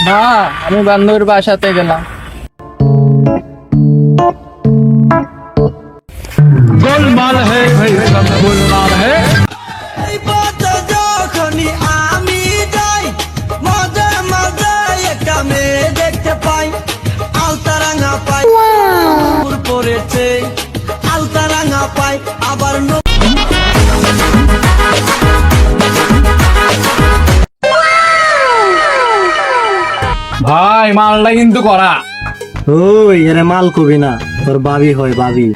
মা, আমি বান্ধবীর বাসাতে গেলাম। গোলমাল হে ভাই, সব গোলমাল হে। এই পথে যখনই আমি যাই, মাঝে মাঝে একটা মেয়ে দেখতে পাই, আলতারাঙা পাই, নূর পড়েছে, আলতারাঙা পাই, আবার ভাই, মালটা কিন্তু করা। ওই এরে মাল কবি না, তোর বাবি হয় বাবি।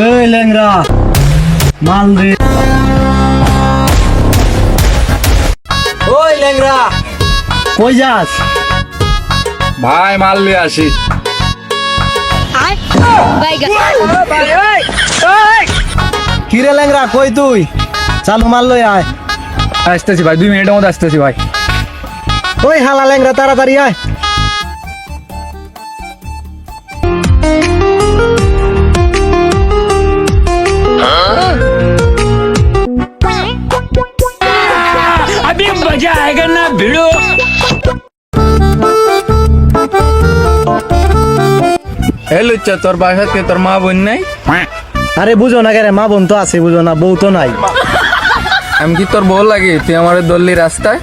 এই ল্যাংরা মাল দে। ওই ল্যাংরা কই যাস? ভাই, মাল নিয়ে আসি। কিরে ল্যাংরা কই তুই? চালু মাল লই আয়। আসতেছি ভাই, 2 মিনিটের মধ্যে আসতেছি ভাই। ওই হালা ল্যাংরা তাড়াতাড়ি আয়। अभी मजा आएगा ना भिड़ो। লুচ্চা, তোর বাসাতে তোর মা বোন নাই? আরে বুঝো না কেরে, মা বোন তো আছে, বুঝো না, বউ তো নাই। আমি কি তোর বউ লাগে? তুই আমার দল্লি রাস্তায়।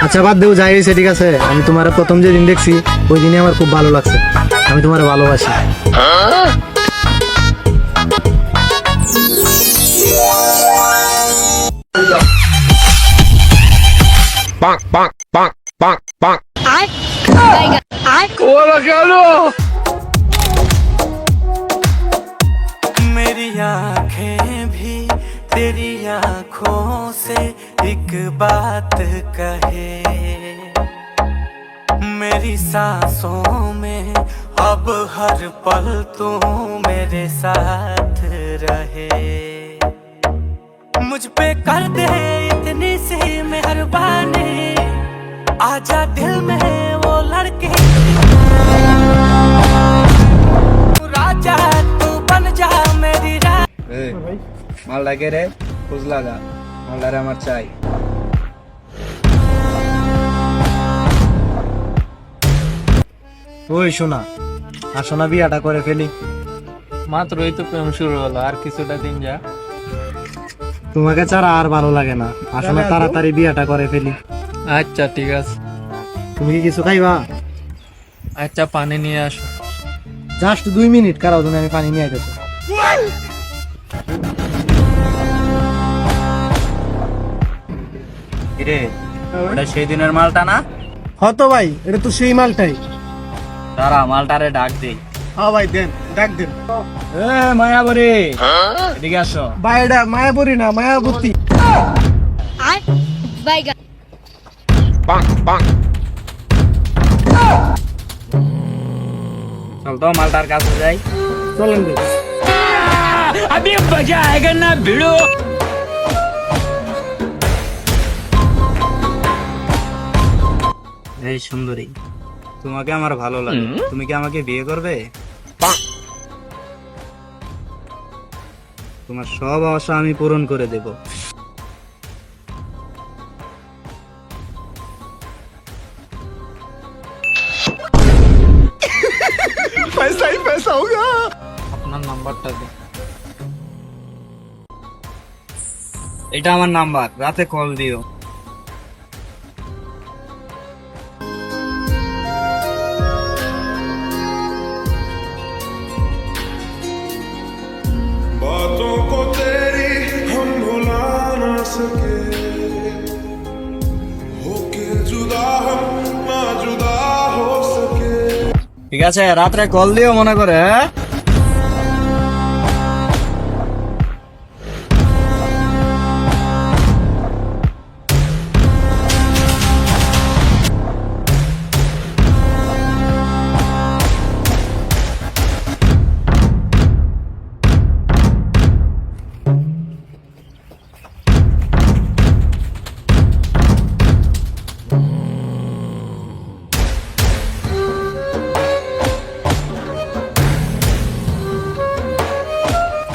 আচ্ছা বাদ দেও, যাই হয়েছে ঠিক আছে। আমি তোমার প্রথম যেদিন দেখছি ওই দিনই আমার খুব ভালো লাগছে। আমি তোমার ভালোবাসি। ওরা কেন? मेरी आँखें भी तेरी आँखों से एक बात कहे, मेरी सांसों में अब हर पल तू मेरे साथ रहे, मुझ पे कर दे इतनी सी मेहरबानी, आजा दिल में वो लड़के, राजा तू बन जा मेरी মাল লাগে রে, খোঁজ লাগা। মালদারে আমার চাই। ওই শোনা, আসো না বিয়াটা করে ফেলি। মাত্রই তো প্রেম শুরু হলো, আর কিছুটা দিন যা। তোমাকে ছাড়া আর ভালো লাগে না, আসো না তাড়াতাড়ি বিয়াটা করে ফেলি। আচ্ছা ঠিক আছে। তুমি কি কিছু খাইবা? আচ্ছা, পানি নিয়ে আসো। জাস্ট 2 মিনিট কারাও, তুমি আমি পানি নিয়ে আইতেছি। কিরে, ওটা সেই দিনের মালটা না? হতো ভাই, এটা তো সেই মালটাই। তারা মালটারে ডাক দে। হ্যাঁ ভাই, দেন ডাক দেন। এ মায়াবরী, এদিকে আসো। ভাই এটা মায়াবরী না, মায়াবতী। চল তো মালটার কাছে যাই। চলেন রে। अभी मजा आएगा ना भिड़ो। এই সুন্দরী, তোমাকে আমার ভালো লাগে, তুমি কি আমাকে বিয়ে করবে? তোমার সব আশা আমি পূরণ করে দেব। আপনার নাম্বারটা দে। এটা আমার নাম্বার, রাতে কল দিও। बातों को तेरी हम भुला ना सके, होके जुदा हम ना जुदा हो सके। ঠিক আছে, রাত্রে কল দিও মনে করে, হ্যাঁ?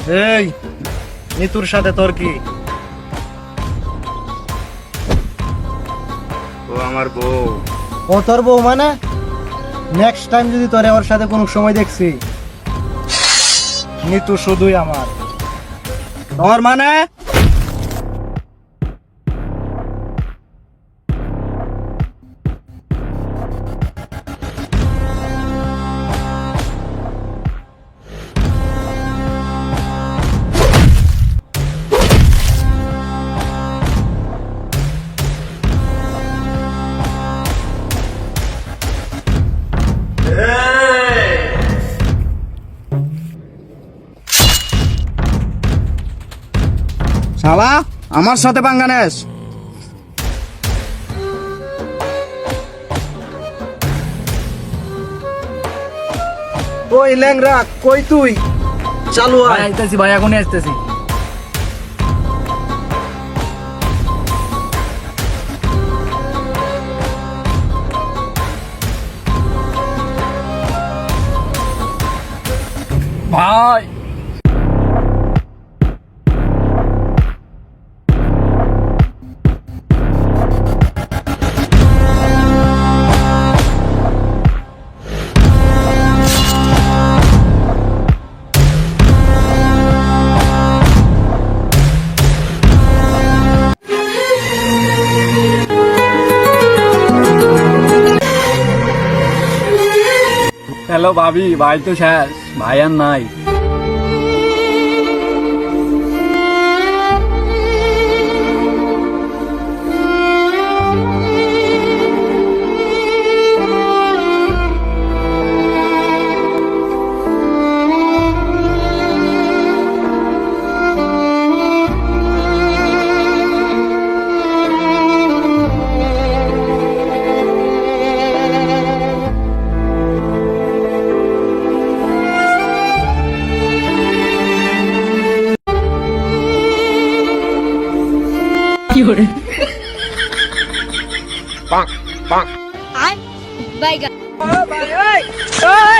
এই নিতুর সাথে তোর কি? ও আমার বউ। ও তোর বউ মানে? নেক্সট টাইম যদি তোরে ওর সাথে কোনো সময় দেখছি, নিতু শুধুই আমার। তোর মানে? শালা আমার সাথে পাঙ্গা নেস? ওই ল্যাংরা, কই তুই? চালু ভাই আইতেছি ভাই, এখনই আসতেছি। ভাই হ্যালো ভাবি, ভাই তো শেষ, ভাই আর নাই। Bye guys.